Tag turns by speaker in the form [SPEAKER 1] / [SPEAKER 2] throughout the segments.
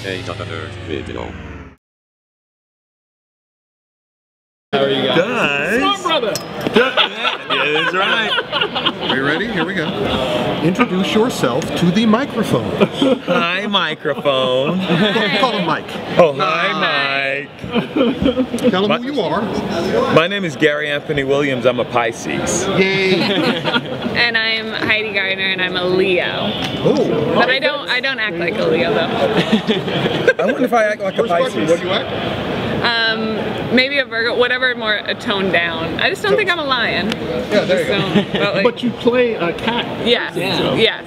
[SPEAKER 1] Ain't nothing to read, you know.
[SPEAKER 2] How are you guys?
[SPEAKER 3] Guys.
[SPEAKER 2] Smart brother.
[SPEAKER 3] Yeah, that's right.
[SPEAKER 4] Are you ready? Here we go. Introduce yourself to the microphone.
[SPEAKER 3] Hi, microphone.
[SPEAKER 4] Call him Mike.
[SPEAKER 3] Oh, hi, Mike.
[SPEAKER 4] Tell him who you are.
[SPEAKER 3] My name is Gary Anthony Williams. I'm a Pisces.
[SPEAKER 4] Yay.
[SPEAKER 5] And I'm Heidi Gardner, and I'm a Leo.
[SPEAKER 4] Oh.
[SPEAKER 5] But I don't act like a Leo though.
[SPEAKER 3] I wonder if I act like a
[SPEAKER 4] First question,
[SPEAKER 3] Pisces.
[SPEAKER 4] what do you act?
[SPEAKER 5] Maybe a Virgo, whatever, more toned down. I just don't think I'm a lion.
[SPEAKER 4] Yeah, there you go.
[SPEAKER 2] But you play a cat.
[SPEAKER 5] Yes, yes.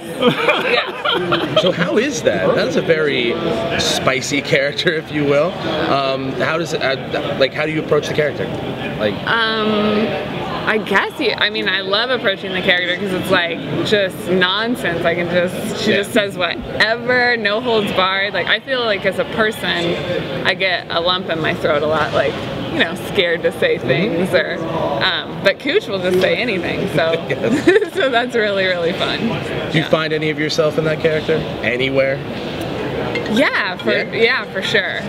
[SPEAKER 6] So how is that? That's a very spicy character, if you will. How does it, like, how do you approach the character? Like,
[SPEAKER 5] I guess I mean, I love approaching the character because it's like just nonsense. She just says whatever, no holds barred. Like, I feel like as a person, I get a lump in my throat a lot, like, you know, scared to say things or, but Cooch will just say anything, so,
[SPEAKER 6] Yes.
[SPEAKER 5] so that's really, really fun.
[SPEAKER 6] do you find any of yourself in that character? Anywhere?
[SPEAKER 5] Yeah, for sure.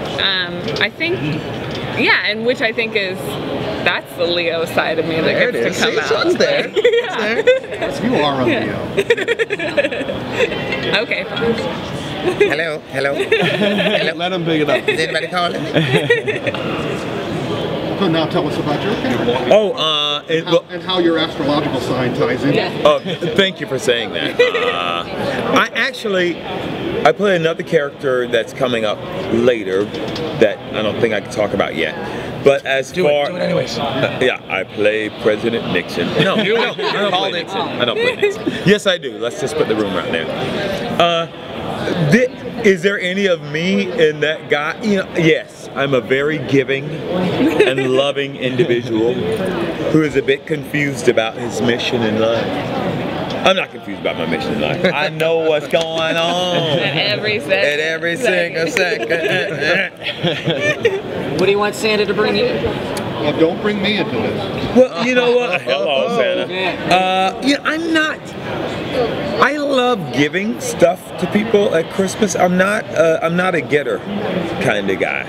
[SPEAKER 5] I think, and which I think is, that's the Leo side of me that
[SPEAKER 6] There
[SPEAKER 5] gets
[SPEAKER 6] it is.
[SPEAKER 5] to come
[SPEAKER 6] See,
[SPEAKER 5] out.
[SPEAKER 6] so it's there. It's there.
[SPEAKER 4] You are a Leo.
[SPEAKER 5] Okay, fine.
[SPEAKER 6] Hello, hello. Hello.
[SPEAKER 2] Let him big it up.
[SPEAKER 6] Is anybody calling?
[SPEAKER 4] So now tell us about your character.
[SPEAKER 3] Oh,
[SPEAKER 4] And how your astrological sign ties in.
[SPEAKER 3] thank you for saying that. I play another character that's coming up later that I don't think I can talk about yet. But as
[SPEAKER 6] Do
[SPEAKER 3] far
[SPEAKER 6] it anyways.
[SPEAKER 3] yeah, I play President Nixon. No, I don't play Nixon. I don't play Nixon. Yes, I do. Let's just put the room right there. Is there any of me in that guy? You know, yes, I'm a very giving and loving individual who is a bit confused about his mission in life. I'm not confused about my mission in life. I know what's going on.
[SPEAKER 5] At every second.
[SPEAKER 3] At every single second.
[SPEAKER 7] What do you want Santa to bring you?
[SPEAKER 4] Well, don't bring me into this.
[SPEAKER 3] Well, you know what? Hello, Santa. I love giving stuff to people at Christmas. I'm not a getter kind of guy.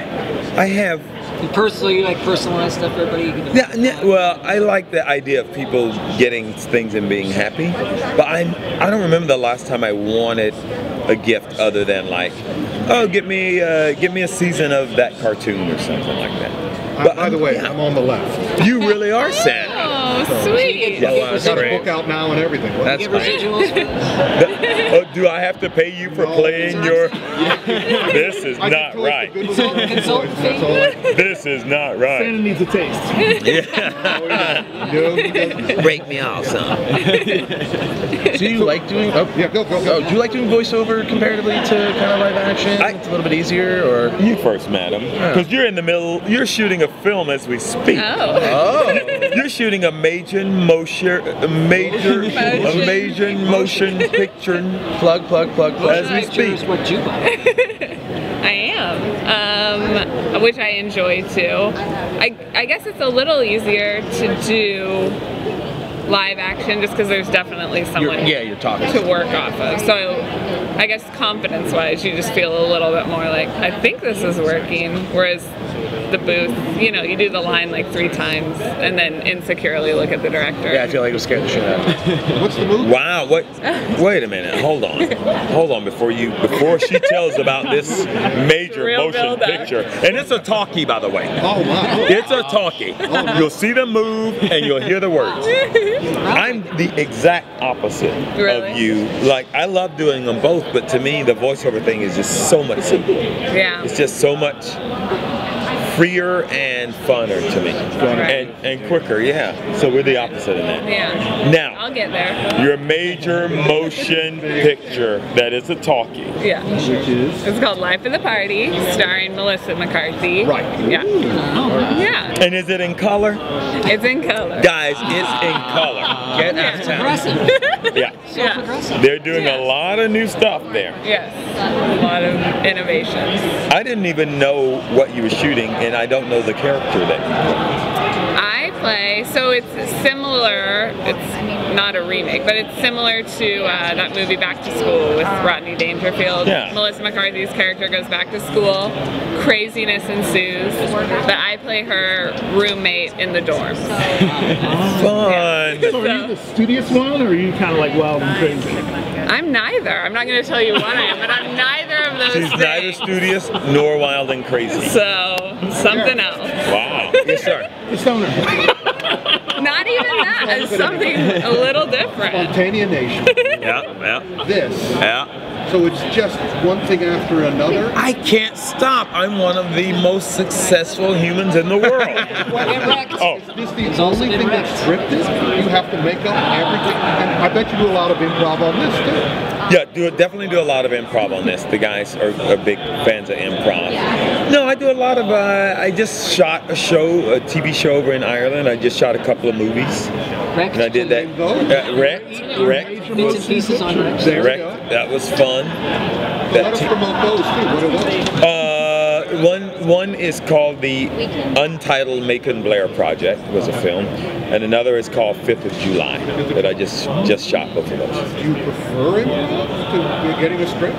[SPEAKER 7] You personally, like personalized stuff for everybody?
[SPEAKER 3] Yeah, well, I like the idea of people getting things and being happy, but I don't remember the last time I wanted a gift other than like, oh, give me a season of that cartoon or something like that. But
[SPEAKER 4] by the way, I'm on the left.
[SPEAKER 3] You really are Santa.
[SPEAKER 5] Oh, sweet.
[SPEAKER 3] Yeah, well,
[SPEAKER 4] I've got a book out now and everything. What?
[SPEAKER 6] That's
[SPEAKER 7] Get
[SPEAKER 6] fine.
[SPEAKER 7] residuals?
[SPEAKER 3] Oh, do I have to pay you for playing your? This is not right.
[SPEAKER 7] Consultant fee?
[SPEAKER 3] This is not right.
[SPEAKER 2] Santa needs a taste.
[SPEAKER 3] Break me off, son.
[SPEAKER 6] Do you like doing? Oh,
[SPEAKER 4] Yeah, go.
[SPEAKER 6] Oh, do you like doing voiceover comparatively to kind of live action? It's a little bit easier, or
[SPEAKER 3] You first, madam, because you're in the middle. You're shooting a film as we speak.
[SPEAKER 5] Oh.
[SPEAKER 3] You're shooting a major motion picture
[SPEAKER 6] plug.
[SPEAKER 3] as we speak.
[SPEAKER 7] What you buy?
[SPEAKER 5] I am, which I enjoy too. I guess it's a little easier to do live action just because there's definitely someone
[SPEAKER 6] you're talking
[SPEAKER 5] to work off of. So I guess confidence-wise, you just feel a little bit more like, I think this is working. Whereas the booth, you know, you do the line like 3 times and then insecurely look at the director.
[SPEAKER 6] Yeah, I feel like it was scared the shit out of me.
[SPEAKER 4] What's the movie?
[SPEAKER 3] Wow, what? Wait a minute, hold on before she tells about this major
[SPEAKER 5] Real
[SPEAKER 3] motion
[SPEAKER 5] build-up.
[SPEAKER 3] picture. And it's a talkie, by the way.
[SPEAKER 4] Oh, wow.
[SPEAKER 3] It's a talkie. You'll see them move and you'll hear the words. I'm the exact opposite
[SPEAKER 5] Really?
[SPEAKER 3] of you. Like, I love doing them both, but to me, the voiceover thing is just so much simpler.
[SPEAKER 5] Yeah.
[SPEAKER 3] It's just so much freer and funner to me. And quicker, yeah. So we're the opposite of that.
[SPEAKER 5] Yeah.
[SPEAKER 3] Now,
[SPEAKER 5] I'll get there.
[SPEAKER 3] your major motion picture that is a talkie.
[SPEAKER 5] Yeah.
[SPEAKER 2] Which is?
[SPEAKER 5] It's called Life of the Party, starring Melissa McCarthy.
[SPEAKER 4] Right.
[SPEAKER 5] Yeah. Yeah.
[SPEAKER 3] And is it in color?
[SPEAKER 5] It's in color.
[SPEAKER 3] Guys, it's in color. Get out of town.
[SPEAKER 7] Progressive.
[SPEAKER 3] Yeah.
[SPEAKER 5] Yeah.
[SPEAKER 3] They're doing a lot of new stuff there.
[SPEAKER 5] Yes. A lot of innovations.
[SPEAKER 3] I didn't even know what you were shooting, and I don't know the character that you play.
[SPEAKER 5] I play, so it's similar. It's not a remake, but it's similar to that movie Back to School with Rodney Dangerfield.
[SPEAKER 3] Yeah.
[SPEAKER 5] Melissa McCarthy's character goes back to school, craziness ensues, but I play her roommate in the dorms.
[SPEAKER 3] Fun.
[SPEAKER 2] So are you the studious one, or are you kind of like wild and crazy?
[SPEAKER 5] I'm neither. I'm not going to tell you what I am, but I'm neither of those
[SPEAKER 3] She's
[SPEAKER 5] things.
[SPEAKER 3] neither studious nor wild and crazy.
[SPEAKER 5] So, something else.
[SPEAKER 3] Wow. Yes, sir.
[SPEAKER 2] The stoner.
[SPEAKER 5] Not even that. It's something a little different.
[SPEAKER 4] Spontaneation.
[SPEAKER 3] Yeah.
[SPEAKER 4] This.
[SPEAKER 3] Yeah.
[SPEAKER 4] So it's just one thing after another.
[SPEAKER 3] I can't stop. I'm one of the most successful humans in the world. Oh.
[SPEAKER 4] Is this the only thing that's scripted? You have to make up everything. And I bet you do a lot of improv on this too.
[SPEAKER 3] Yeah, definitely do a lot of improv on this. The guys are big fans of improv. No, I do a lot of, I just shot a TV show over in Ireland. I just shot a couple of movies.
[SPEAKER 7] Wrecked?
[SPEAKER 3] And I did that. Wrecked.
[SPEAKER 7] Bits and pieces on Wrecked.
[SPEAKER 3] Wrecked. That was fun.
[SPEAKER 4] Let us promote those too. What are those?
[SPEAKER 3] One is called the Untitled Macon Blair Project, was a film, and another is called 5th of July that I just shot both of those.
[SPEAKER 4] Do you prefer improv to getting a script?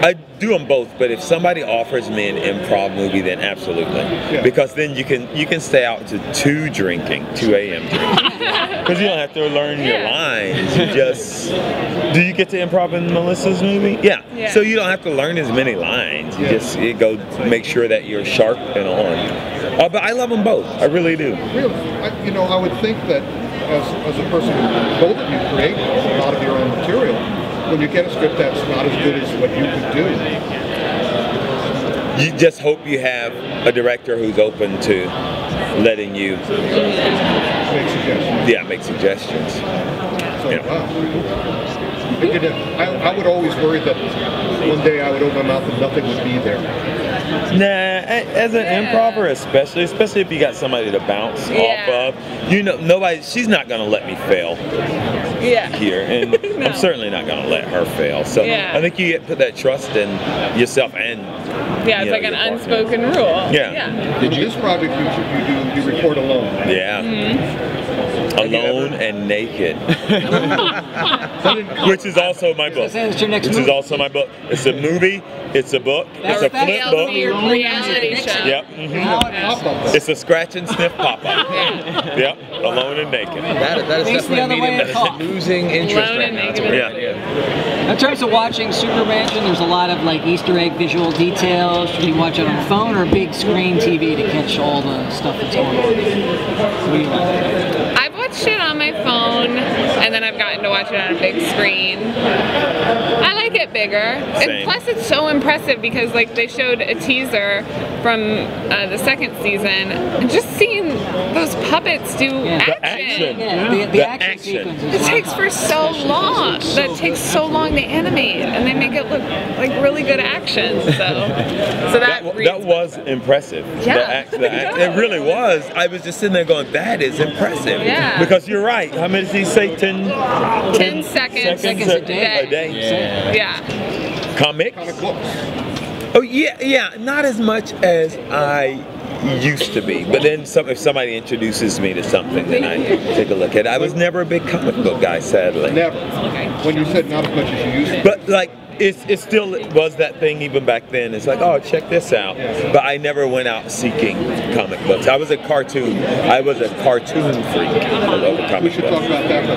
[SPEAKER 3] I do them both, but if somebody offers me an improv movie, then absolutely,
[SPEAKER 4] Yeah.
[SPEAKER 3] because then you can stay out to 2 a.m. drinking, because you don't have to learn your lines. You just do you get to improv in Melissa's movie? Yeah. So you don't have to learn as many lines. You go make sure that you're sharp and on. But I love them both. I really do.
[SPEAKER 4] Really? I would think that as a person, both of you create a lot of your own material. When you get a script that's not as good as what you could do.
[SPEAKER 3] You just hope you have a director who's open to letting you
[SPEAKER 4] Make suggestions.
[SPEAKER 3] Yeah, make suggestions.
[SPEAKER 4] So, wow. I would always worry that one day I would open my mouth and nothing would be there.
[SPEAKER 3] Nah, as an improver especially if you got somebody to bounce off of, nobody, she's not gonna let me fail here, and I'm certainly not gonna let her fail. So I think you put that trust in yourself and
[SPEAKER 5] it's like an unspoken rule.
[SPEAKER 4] In this project you record alone.
[SPEAKER 3] Alone and naked. Which is also my book. Is also my book. It's a movie, it's a book, it's a flip book.
[SPEAKER 5] Reality show.
[SPEAKER 3] Yep. It's a scratch and sniff pop-up. Yep. Alone and naked.
[SPEAKER 6] That is definitely a medium that's losing interest right now.
[SPEAKER 7] In terms of watching Super Mansion, there's a lot of like Easter egg visual details. Should you watch it on a phone or a big screen TV to catch all the stuff that's going on? What do you like?
[SPEAKER 5] I've watched it on my phone, and then I've gotten to watch it on a big screen. I like it bigger. And plus, it's so impressive because like they showed a teaser from the second season, and just seeing those puppets do action.
[SPEAKER 7] The action sequences.
[SPEAKER 5] It takes for so long. That takes so long to animate, and they make it look like really good action. So
[SPEAKER 3] that was impressive.
[SPEAKER 5] Yeah.
[SPEAKER 3] It really was. I was just sitting there going, that is impressive.
[SPEAKER 5] Yeah.
[SPEAKER 3] Because you're right. How many did he say?
[SPEAKER 5] 10 seconds
[SPEAKER 7] a day.
[SPEAKER 5] Yeah.
[SPEAKER 3] Comics? Oh yeah. Not as much as I used to be, but then if somebody introduces me to something, then I take a look at it. I was never a big comic book guy, sadly.
[SPEAKER 4] Never. When you said not as much as you used to.
[SPEAKER 3] But like, it still was that thing even back then. It's like, oh, check this out. But I never went out seeking comic books. I was a cartoon freak. I love comic books.
[SPEAKER 4] We should talk about that.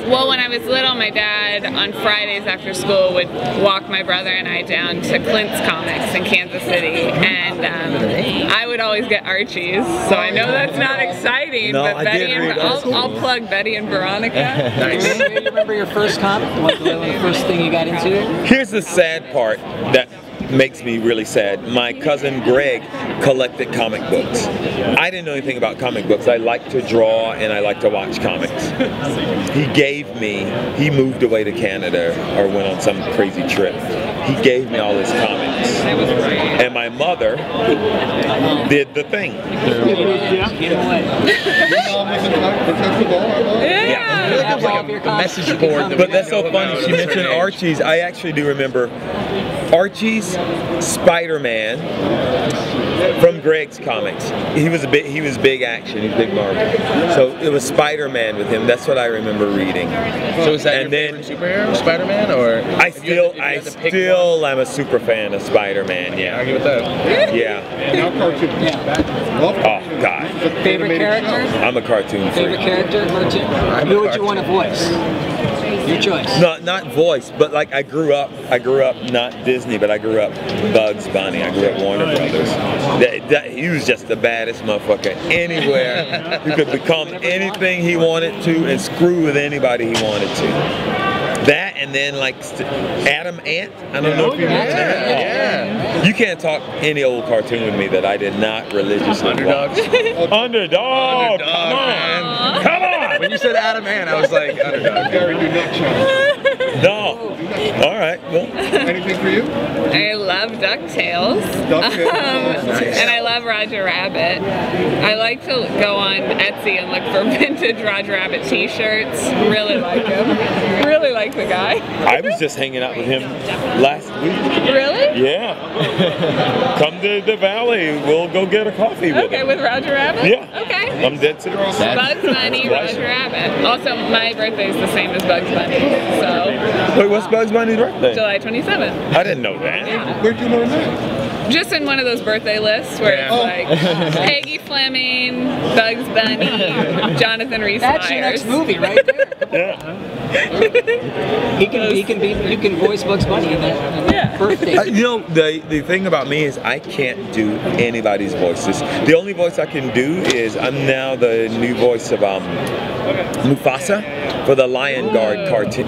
[SPEAKER 5] Well, when I was little, my dad on Fridays after school would walk my brother and I down to Clint's Comics in Kansas City, and I would always get Archie's. So I know that's not exciting, but I'll plug Betty and Veronica.
[SPEAKER 7] Nice. Do you remember your first comic? The first thing you got into?
[SPEAKER 3] Here's the sad part that makes me really sad. My cousin Greg collected comic books. I didn't know anything about comic books. I like to draw and I like to watch comics. He moved away to Canada or went on some crazy trip. He gave me all his comics. And my mother did the thing.
[SPEAKER 6] A message board.
[SPEAKER 3] But that's so funny. She mentioned Archie's. I actually do remember Archie's Spider-Man from Greg's comics. He was big action, he's big Marvel. So it was Spider-Man with him. That's what I remember reading.
[SPEAKER 6] So is that your favorite superhero, Spider-Man, or?
[SPEAKER 3] I still am a super fan of Spider-Man. Yeah.
[SPEAKER 6] Argue with that.
[SPEAKER 3] Yeah.
[SPEAKER 4] Now cartoons. Love
[SPEAKER 3] Oh
[SPEAKER 4] cartoons.
[SPEAKER 3] God.
[SPEAKER 7] Favorite character?
[SPEAKER 3] I'm a cartoon
[SPEAKER 7] Favorite
[SPEAKER 3] freak.
[SPEAKER 7] character, cartoon? Who would you want to voice? Your choice.
[SPEAKER 3] Not voice, but like I grew up not Disney, but I grew up Bugs Bunny. I grew up Warner Brothers. He was just the baddest motherfucker anywhere. He could become anything he wanted to and screw with anybody he wanted to. That and then like Adam Ant. I don't know if you remember that.
[SPEAKER 6] Yeah.
[SPEAKER 3] You can't talk any old cartoon with me that I did not religiously
[SPEAKER 6] Underdogs.
[SPEAKER 3] watch. Underdog. Come on.
[SPEAKER 6] Man.
[SPEAKER 3] Come on.
[SPEAKER 6] When you said Adam Ant, I was like, Underdog.
[SPEAKER 4] Gary, do not challenge.
[SPEAKER 3] No. All right. Well.
[SPEAKER 4] Anything for you?
[SPEAKER 5] I love DuckTales. And I love Roger Rabbit. I like to go on Etsy and look for vintage Roger Rabbit t-shirts. Really like him. Really like the guy.
[SPEAKER 3] I was just hanging out with him last week.
[SPEAKER 5] Really?
[SPEAKER 3] Yeah. Come to the valley. We'll go get a coffee with
[SPEAKER 5] Okay,
[SPEAKER 3] him.
[SPEAKER 5] with Roger Rabbit?
[SPEAKER 3] Yeah.
[SPEAKER 5] Okay.
[SPEAKER 3] I'm dead serious.
[SPEAKER 5] Bugs Bunny, Roger Rabbit. Also, my birthday is the same as Bugs Bunny. So,
[SPEAKER 3] Wait, what's Bugs Bunny's birthday?
[SPEAKER 5] July 27th.
[SPEAKER 3] I didn't know that.
[SPEAKER 4] Where'd you learn that?
[SPEAKER 5] Just in one of those birthday lists where it's like Peggy Fleming, Bugs Bunny, Jonathan Rhys
[SPEAKER 7] That's your next
[SPEAKER 5] Meyers.
[SPEAKER 7] movie right there.
[SPEAKER 3] Yeah.
[SPEAKER 7] You can voice Bugs Bunny in that birthday.
[SPEAKER 3] You know, the thing about me is I can't do anybody's voices. The only voice I can do is I'm now the new voice of Mufasa for the Lion Guard cartoon.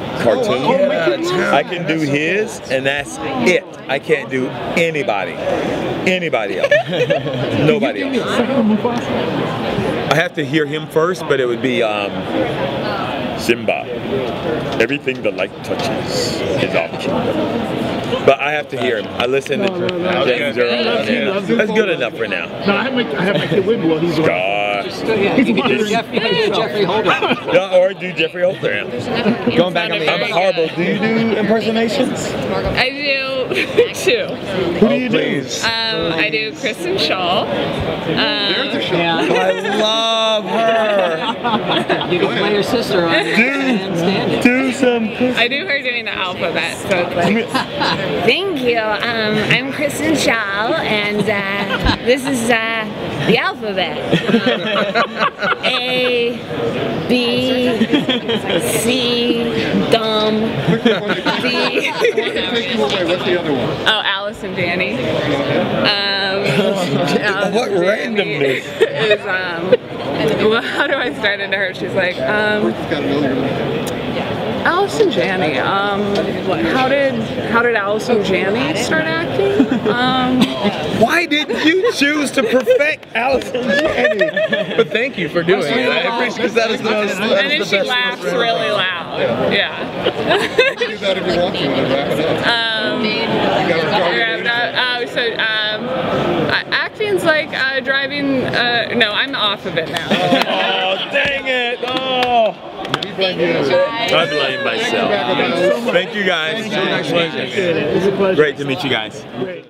[SPEAKER 3] I can do his, and that's it. I can't do anybody else. Nobody else. I have to hear him first, but it would be Simba. Everything the light touches is our kingdom. But I have to hear him. I listen to James Earl. That's good enough for now.
[SPEAKER 2] No, I have my kid with me while he's around.
[SPEAKER 7] Yeah, you can do Jeffrey Holder.
[SPEAKER 3] Yeah, or do Jeffrey Holder.
[SPEAKER 6] Going back on the
[SPEAKER 3] I'm horrible. Do you do impersonations?
[SPEAKER 5] I do two.
[SPEAKER 3] Who do you do?
[SPEAKER 5] I do Kristen Shaw.
[SPEAKER 4] There's a show.
[SPEAKER 7] Yeah.
[SPEAKER 3] I love her.
[SPEAKER 7] You can play your sister on Handstand.
[SPEAKER 3] Do some.
[SPEAKER 5] I do her doing the alphabet, so it's like, thank you. I'm Kristen Shaw, and this is the alphabet. A, B, C, dumb, D.
[SPEAKER 4] Take you away. What's the other one?
[SPEAKER 5] Oh, Alice and Danny.
[SPEAKER 3] What randomness?
[SPEAKER 5] Is well, how do I start into her? She's like,
[SPEAKER 4] First, you've got to know your limit.
[SPEAKER 5] Alice and Janney. How did Alice and Janney start acting?
[SPEAKER 3] Why didn't you choose to perfect Alice and Janney?
[SPEAKER 6] But thank you for doing it. I appreciate because that is the most.
[SPEAKER 5] And then she laughs really loud. Yeah.
[SPEAKER 4] You can do that if you want to and then wrap it up.
[SPEAKER 5] Acting's like driving. No, I'm off of it now.
[SPEAKER 3] Oh, dang it! Oh.
[SPEAKER 4] We blame you.
[SPEAKER 3] I blame myself. Thank you guys.
[SPEAKER 2] It's a pleasure.
[SPEAKER 3] Great to meet you guys.
[SPEAKER 2] Great.